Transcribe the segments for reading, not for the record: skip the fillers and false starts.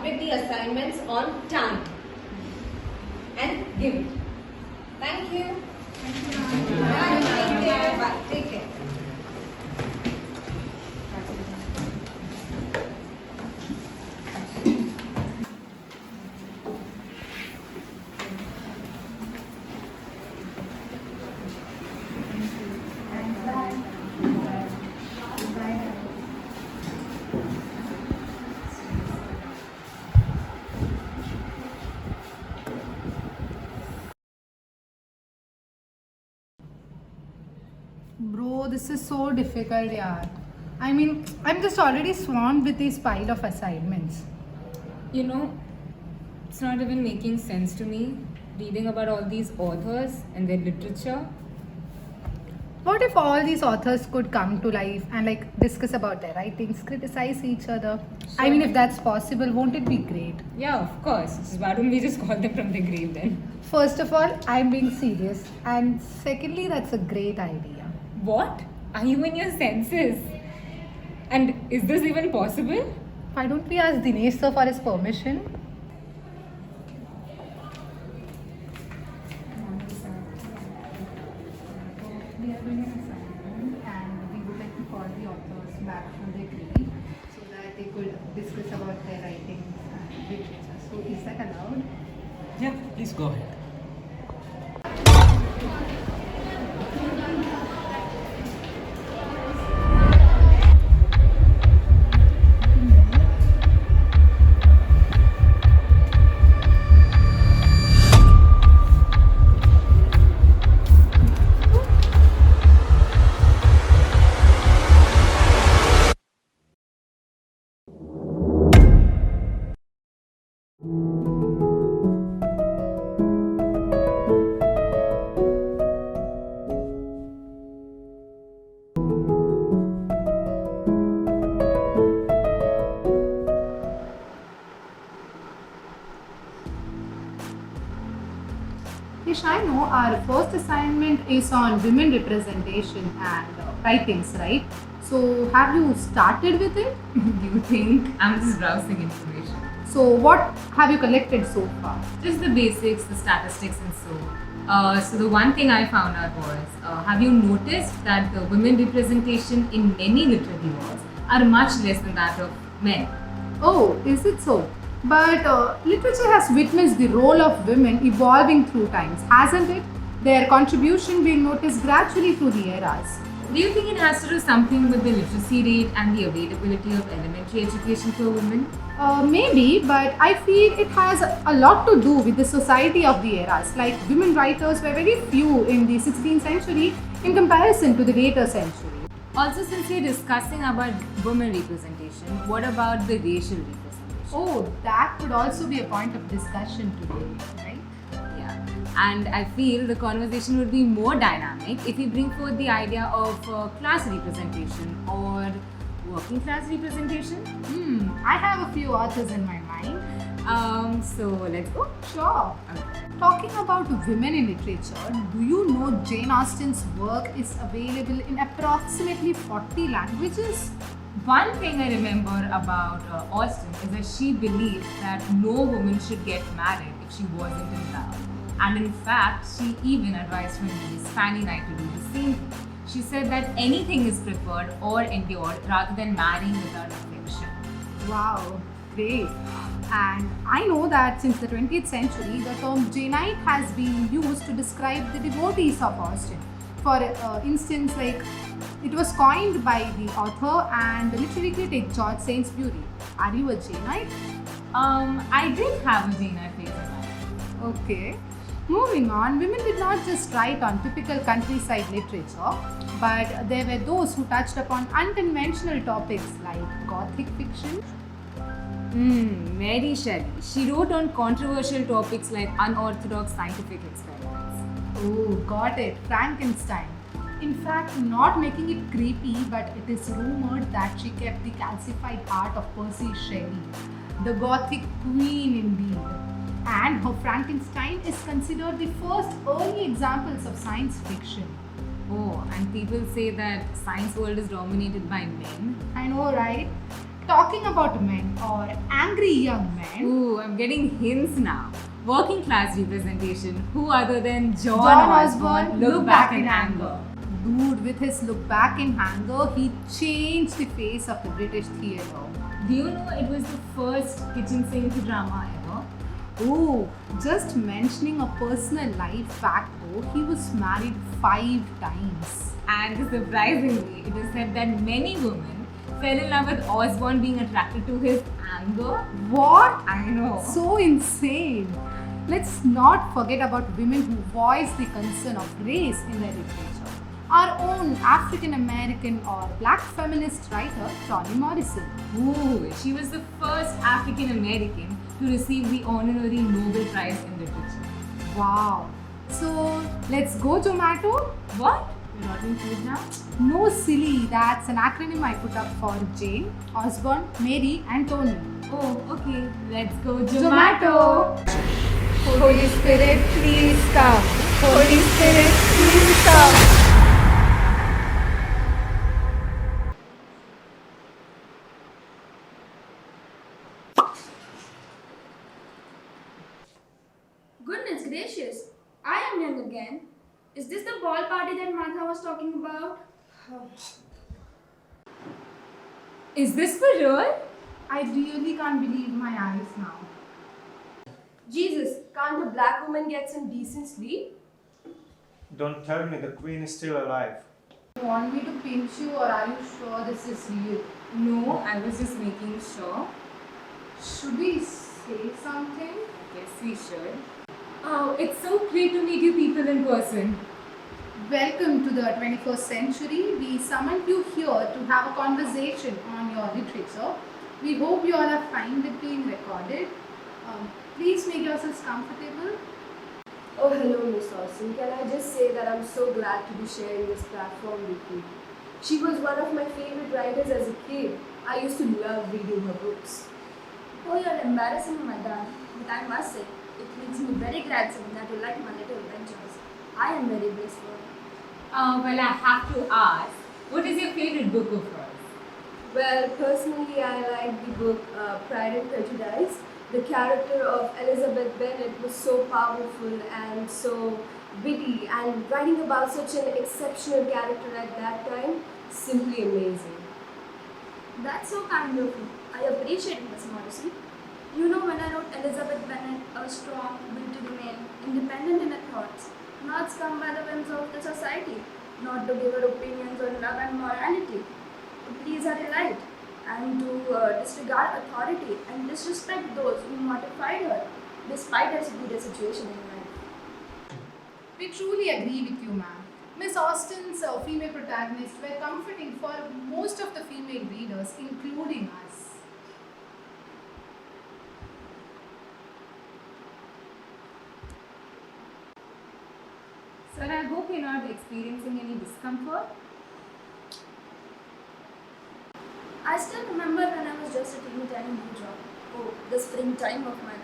submit the assignments on time and give it. Thank you. Bye. Take care. Bye. Take care. Bro, this is so difficult, yaar. I mean, I'm just already swamped with this pile of assignments. You know, it's not even making sense to me reading about all these authors and their literature. What if all these authors could come to life and discuss about their writings, criticize each other? I mean, if that's possible, won't it be great? Yeah, of course. Why don't we just call them from the grave then? First of all, I'm being serious. And secondly, that's a great idea. What? Are you in your senses? And is this even possible? Why don't we ask Dinesh sir for his permission? We are doing an assignment and we would like to call the authors back from their grave so that they could discuss about their writings and literature. So is that allowed? Yeah, please go ahead. I know our first assignment is on women representation and writings, right? So have you started with it? Do you think? I'm just browsing information. So what have you collected so far? Just the basics, the statistics and so. So the one thing I found out was, have you noticed that the women representation in many literary works are much less than that of men? Oh, is it so? But literature has witnessed the role of women evolving through times, hasn't it? Their contribution being noticed gradually through the eras. Do you think it has to do something with the literacy rate and the availability of elementary education for women? Maybe, but I feel it has a lot to do with the society of the eras. Like women writers were very few in the 16th century in comparison to the later century. Also, since we're discussing about women representation, what about the racial representation? Oh, that could also be a point of discussion today, right? Yeah, and I feel the conversation would be more dynamic if we bring forth the idea of class representation or working class representation. I have a few authors in my mind. So let's go. Sure. Okay. Talking about women in literature, do you know Jane Austen's work is available in approximately 40 languages? One thing I remember about Austen is that she believed that no woman should get married if she wasn't in love. And in fact, she even advised her niece Fanny Knight to do the same thing. She said that anything is preferred or endured rather than marrying without affection. Wow, great. And I know that since the 20th century, the term Jainite has been used to describe the devotees of Austen. For instance, it was coined by the author and the literary critic George Saintsbury. Are you a Jainite? I did have a Jainite phase in my life. Okay. Moving on, women did not just write on typical countryside literature, but there were those who touched upon unconventional topics like gothic fiction. Mary Shelley. She wrote on controversial topics like unorthodox scientific experiments. Oh, got it. Frankenstein. In fact, not making it creepy, but it is rumored that she kept the calcified heart of Percy Shelley, the Gothic queen indeed. And her Frankenstein is considered the first early examples of science fiction. Oh, and people say that science world is dominated by men. I know, right? Talking about men or angry young men. Ooh, I'm getting hints now. Working class representation. Who other than John Osborne, look back in anger. Dude, with his look back in anger, he changed the face of the British theatre. Do you know it was the first kitchen sink drama ever? Oh, just mentioning a personal life fact though, he was married 5 times. And surprisingly, it is said that many women fell in love with Osborne being attracted to his anger. What? I know. So insane. Let's not forget about women who voice the concern of race in their literature. Our own African American or black feminist writer, Toni Morrison. Ooh, she was the first African American to receive the honorary Nobel Prize in Literature. Wow. So, let's go tomato? What? You're ordering food now? No, silly. That's an acronym I put up for Jane, Osborne, Mary and Toni. Oh, okay. Let's go Tomato. Holy Spirit, please come. Holy Spirit, please come. Goodness gracious, I am young again. Is this the ball party that Martha was talking about? Is this for real? I really can't believe my eyes now. Jesus, can't a black woman get some decent sleep? Don't tell me the queen is still alive. You want me to pinch you or are you sure this is real? No, I was just making sure. Should we say something? Yes, we should. Oh, it's so great to meet you people in person. Welcome to the 21st century. We summoned you here to have a conversation on your literature. We hope you all are fine with being recorded. Please make yourselves comfortable. Oh, hello, Miss Austen. Can I just say that I'm so glad to be sharing this platform with you. She was one of my favorite writers as a kid. I used to love reading her books. Oh, you're embarrassing, madam. But I must say, it makes me very glad that you like my little adventures. I am very blissful. Well, I have to ask, what is your favorite book of hers? Well, personally, I like the book Pride and Prejudice. The character of Elizabeth Bennet was so powerful and so witty, and writing about such an exceptional character at that time, simply amazing. That's so kind of you. I appreciate it, Miss Morrison. You know, when I wrote Elizabeth Bennet, a strong will to remain independent in her thoughts, not scummed by the whims of the society, not to give her opinions on love and morality, to please her delight, and to disregard authority and disrespect those who mortified her, despite her superior situation in life. We truly agree with you, ma'am. Miss Austen's female protagonists were comforting for most of the female readers, including us. Sir, I hope you're not experiencing any discomfort. I still remember when I was just a teeny tiny dewdrop. Oh, the springtime of my life.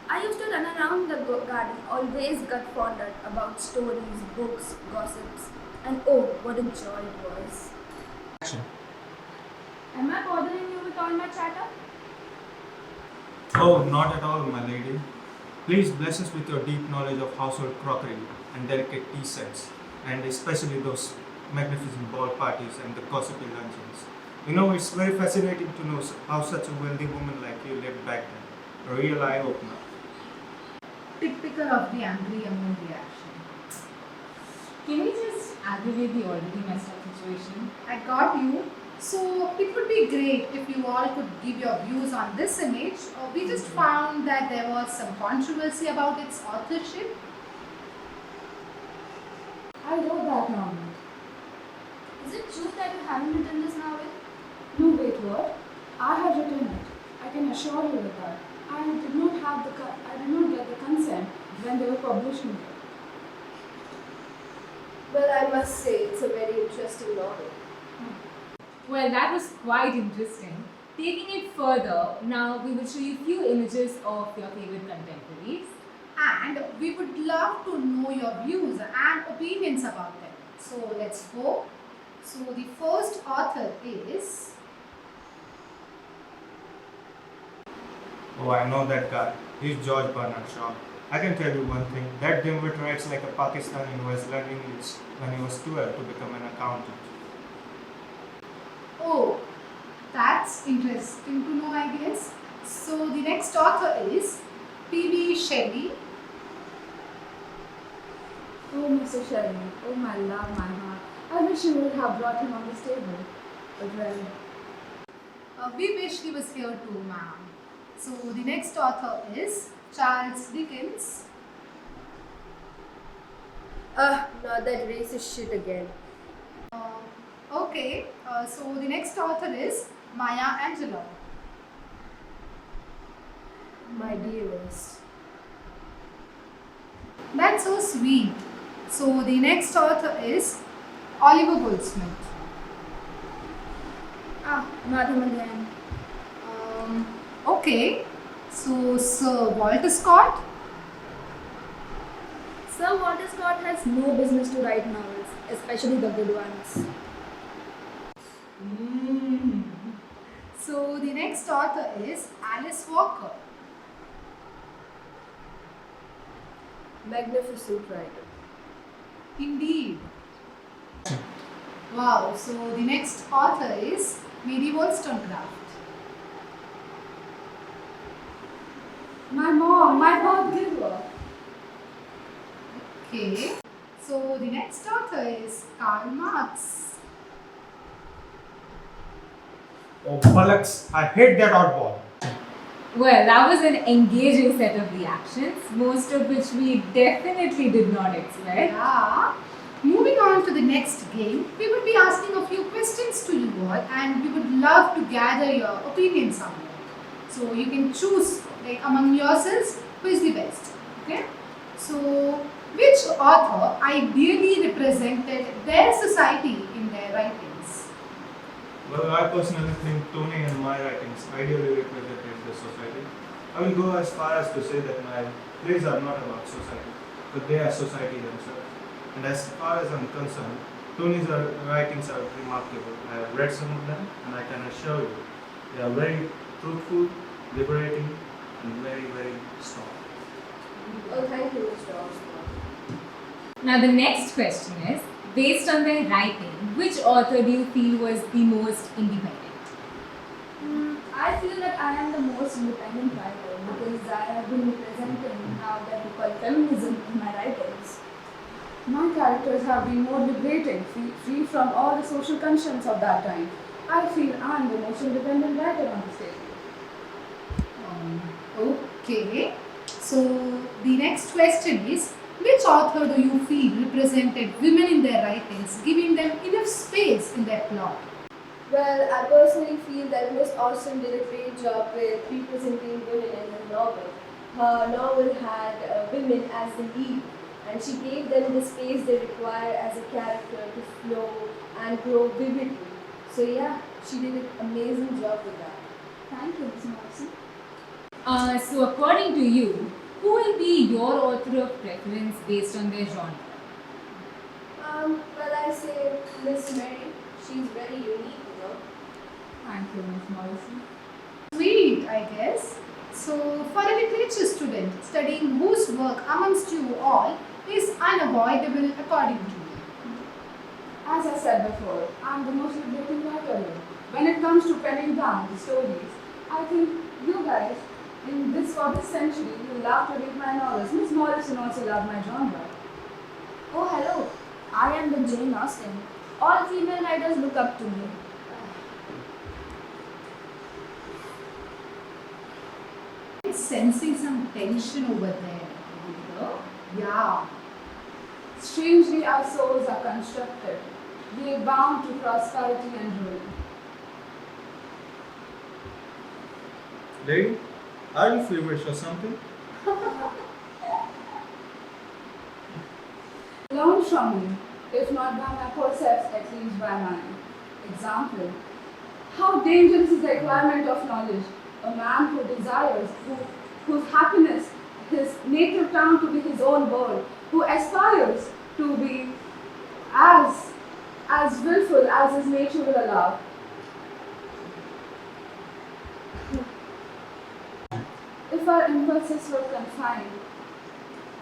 I used to run around the garden, always got fondled about stories, books, gossips, and oh, what a joy it was. Action. Am I bothering you with all my chatter? Oh, not at all, my lady. Please bless us with your deep knowledge of household crockery and delicate tea sets, and especially those magnificent ball parties and the gossipy luncheons. You know, it's very fascinating to know how such a wealthy woman like you lived back then. A real eye-opener. Typical of the angry young reaction. Can we just aggravate the already messed up situation? I got you. So it would be great if you all could give your views on this image. We just found that there was some controversy about its authorship. I wrote that novel. Is it true that you haven't written this novel? No, wait, what? I had written it. I can assure you of that. I did not get the consent when they were publishing it. Well, I must say, it's a very interesting novel. Well, that was quite interesting. Taking it further, now we will show you a few images of your favorite contemporaries. And we would love to know your views and opinions about them. So let's go. So the first author is Oh, I know that guy. He's George Bernard Shaw. I can tell you one thing, that dimwit writes like a Pakistani who has learned English when he was 12 to become an accountant. Oh, that's interesting to know, I guess. So the next author is P.B. Shelley. Oh, Mr. Shelly, oh my love, my heart. I wish you would have brought him on this table. But well, We wish he was here too, ma'am. So the next author is Charles Dickens. Not that racist shit again. Okay, so the next author is Maya Angelou. My dearest. That's so sweet. So the next author is Oliver Goldsmith. Not him again. Okay, so Sir Walter Scott. Sir Walter Scott has no business to write novels, especially the good ones. So the next author is Alice Walker. Magnificent writer. Indeed. Wow, so the next author is Mary Wollstonecraft. my mom, my birth giver. Okay, so the next author is Karl Marx. Oh, bollocks! I hate that oddball. Well, that was an engaging set of reactions, most of which we definitely did not expect. Yeah. Moving on to the next game, we will be asking a few questions to you all and we would love to gather your opinions on it. So you can choose among yourselves who is the best. Okay. So which author ideally represented their society in their writings? Well, I personally think Toni and my writings ideally represented the society. I will go as far as to say that my plays are not about society, but they are society themselves. And as far as I'm concerned, Toni's writings are remarkable. I have read some of them and I can assure you they are very truthful, liberating and very, very strong. Oh, thank you, Mr. Osborne. Now, the next question is, based on their writing, which author do you feel was the most independent? I feel that I am the most independent writer because I have been representing now that we call feminism in my writings. My characters have been more liberating, free from all the social concerns of that time. I feel I am the most independent writer on the stage. Okay. So the next question is, which author do you feel represented women in their writings, giving them enough space in their plot? Well, I personally feel that Miss Austen did a great job with representing women in her novel. Her novel had women as the lead, and she gave them the space they require as a character to flow and grow vividly. So yeah, she did an amazing job with that. Thank you, Ms. Morrison. So, according to you, who will be your author of preference based on their genre? Well, I say Miss Mary. She's very unique, you know. Thank you, Ms. Morrison. Sweet, I guess. So, for a literature student, studying whose work amongst you all is unavoidable according to you? As I said before, I am the most liberating writer here. When it comes to penning down the stories, I think you guys in this 40th century will love to read my novels. Miss Morrison also loved my genre. Oh, hello. I am the Jane Austen. All female writers look up to me. Sensing some tension over there. Yeah. Strangely, our souls are constructed. We are bound to prosperity and ruin. Lady, are you feverish or something? Learn from me, if not by my forceps, at least by mine. Example. How dangerous is the acquirement of knowledge? A man who desires, whose happiness, his native town to be his own world, who aspires to be as willful as his nature will allow. If our impulses were confined,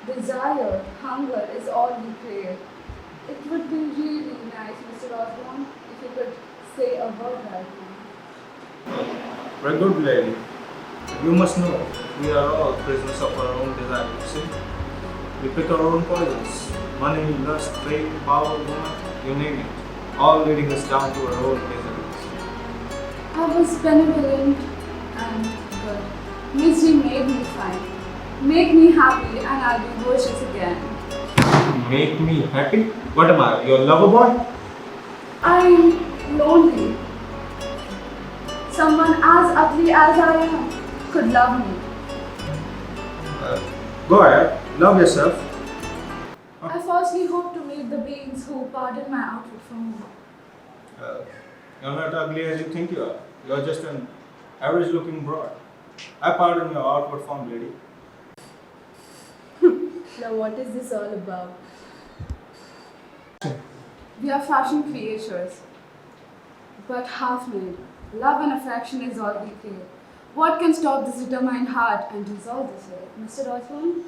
desire, hunger is all we crave. It would be really nice, Mr. Osborne, if you could say a word right now. Very good, lady. You must know, we are all prisoners of our own desires, see? We pick our own poisons. Money, lust, fame, power, woman, you name it. All leading us down to our own miseries. I was benevolent and good. Misery made me fine. Make me happy and I'll be virtuous again. Make me happy? What am I, your lover boy? I'm lonely. Someone as ugly as I am could love me. Go ahead, love yourself. I falsely hope to meet the beings who pardon my outfit for me. You're not ugly as you think you are. You're just an average looking broad. I pardon your outward form, lady. Now, what is this all about? We are fashion creatures, but half-made. Love and affection is all we crave. What can stop this determined heart and dissolve this way? Mr. Osborne?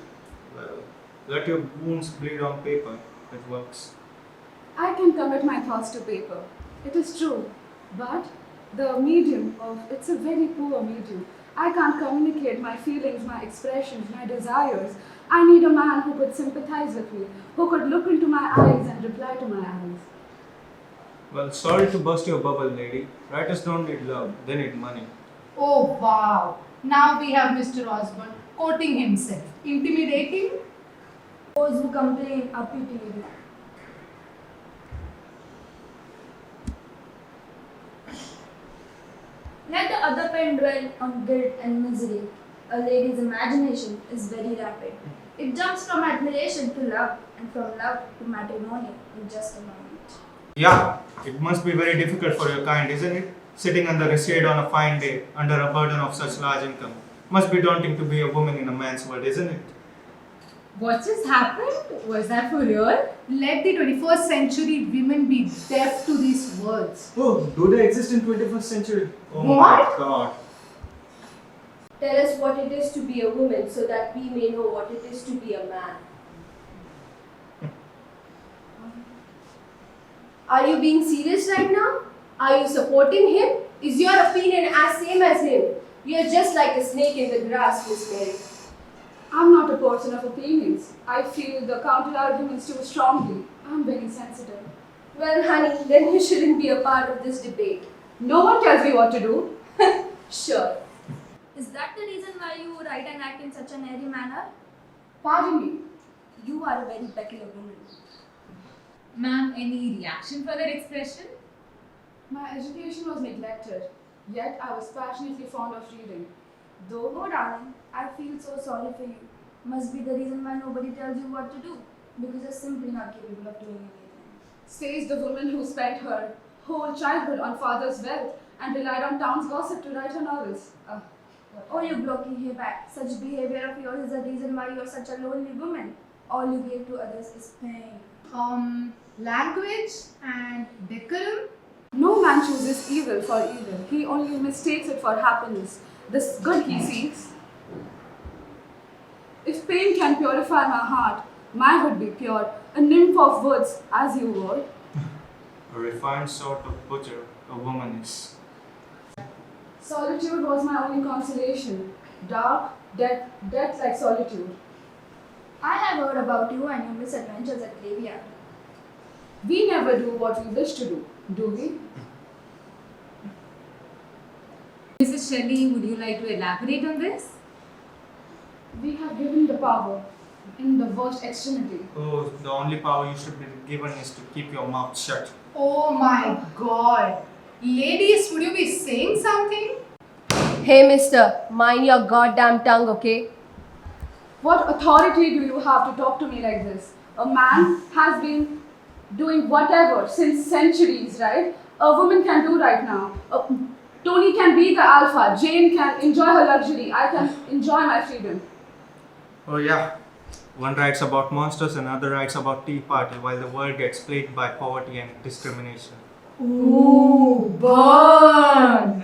Well, let your wounds bleed on paper. It works. I can commit my thoughts to paper. It is true, but the medium of it's a very poor medium. I can't communicate my feelings, my expressions, my desires. I need a man who could sympathize with me, who could look into my eyes and reply to my eyes. Well, sorry to burst your bubble, lady. Writers don't need love, they need money. Oh wow! Now we have Mr. Osborne quoting himself. Intimidating? Those who complain are pitied. Let the other pen dwell on guilt and misery. A lady's imagination is very rapid. It jumps from admiration to love and from love to matrimony in just a moment. Yeah, it must be very difficult for your kind, isn't it? Sitting under a shade on a fine day, under a burden of such large income. Must be daunting to be a woman in a man's world, isn't it? What just happened? Was that for real? Let the 21st century women be deaf to these words. Oh, do they exist in 21st century? Oh What? my god. Tell us what it is to be a woman so that we may know what it is to be a man. Are you being serious right now? Are you supporting him? Is your opinion as same as him? You're just like a snake in the grass, Miss Mary. I'm not a person of opinions. I feel the counter-arguments too strongly. I'm very sensitive. Well, honey, then you shouldn't be a part of this debate. No one tells me what to do. Sure. Is that the reason why you write and act in such an airy manner? Pardon me. You are a very peculiar woman. Ma'am, any reaction for that expression? My education was neglected, yet I was passionately fond of reading. Oh darling, I feel so sorry for you. Must be the reason why nobody tells you what to do. Because you're simply not capable of doing anything. Says the woman who spent her whole childhood on father's wealth and relied on town's gossip to write her novels. Oh, you blocky hayback. Such behavior of yours is the reason why you're such a lonely woman. All you give to others is pain. Language and decorum? No man chooses evil for evil. He only mistakes it for happiness. This good he seeks. If pain can purify my heart, mine would be pure. A nymph of woods, as you were. A refined sort of butcher a woman is. Solitude was my only consolation. Dark, death like solitude. I have heard about you and your misadventures at graveyard. We never do what we wish to do we? Mrs. Shelly, would you like to elaborate on this? We have given the power in the worst extremity. Oh, the only power you should be given is to keep your mouth shut. Oh my god. Ladies, would you be saying something? Hey, mister, mind your goddamn tongue, okay? What authority do you have to talk to me like this? A man has been doing whatever since centuries, right? A woman can do right now. Toni can be the alpha. Jane can enjoy her luxury. I can enjoy my freedom. Oh yeah. One writes about monsters and other writes about tea party while the world gets plagued by poverty and discrimination. Ooh, burn!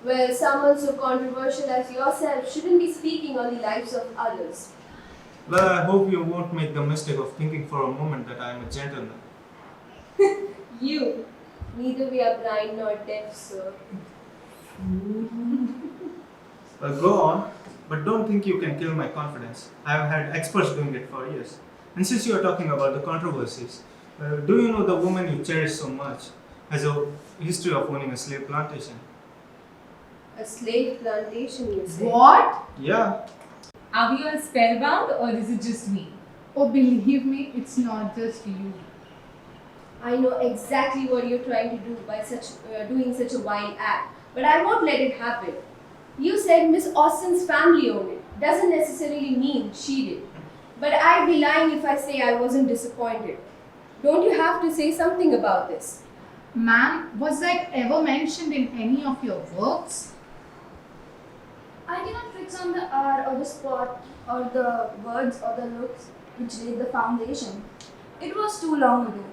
Well, someone so controversial as yourself shouldn't be speaking on the lives of others. Well, I hope you won't make the mistake of thinking for a moment that I am a gentleman. You. Neither we are blind nor deaf, sir. Well, go on, but don't think you can kill my confidence. I have had experts doing it for years. And since you are talking about the controversies, do you know the woman you cherish so much has a history of owning a slave plantation? A slave plantation, you say? What? Yeah. Are we all spellbound or is it just me? Oh, believe me, it's not just you. I know exactly what you're trying to do by doing such a wild act, but I won't let it happen. You said Miss Austen's family owned it. Doesn't necessarily mean she did. But I'd be lying if I say I wasn't disappointed. Don't you have to say something about this? Ma'am, was that ever mentioned in any of your works? I cannot fix on the hour or the spot or the words or the looks which laid the foundation. It was too long ago.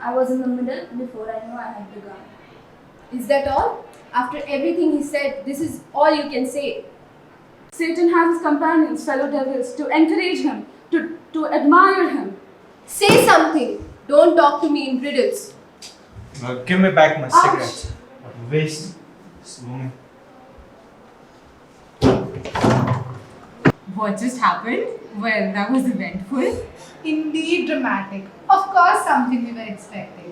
I was in the middle before I knew I had begun. Is that all? After everything he said, this is all you can say. Satan has his companions, fellow devils, to encourage him, to admire him. Say something! Don't talk to me in riddles. Well, give me back my Ouch. cigarettes. What a waste. This woman. What just happened? Well, that was eventful. Indeed dramatic. Of course, something we were expecting.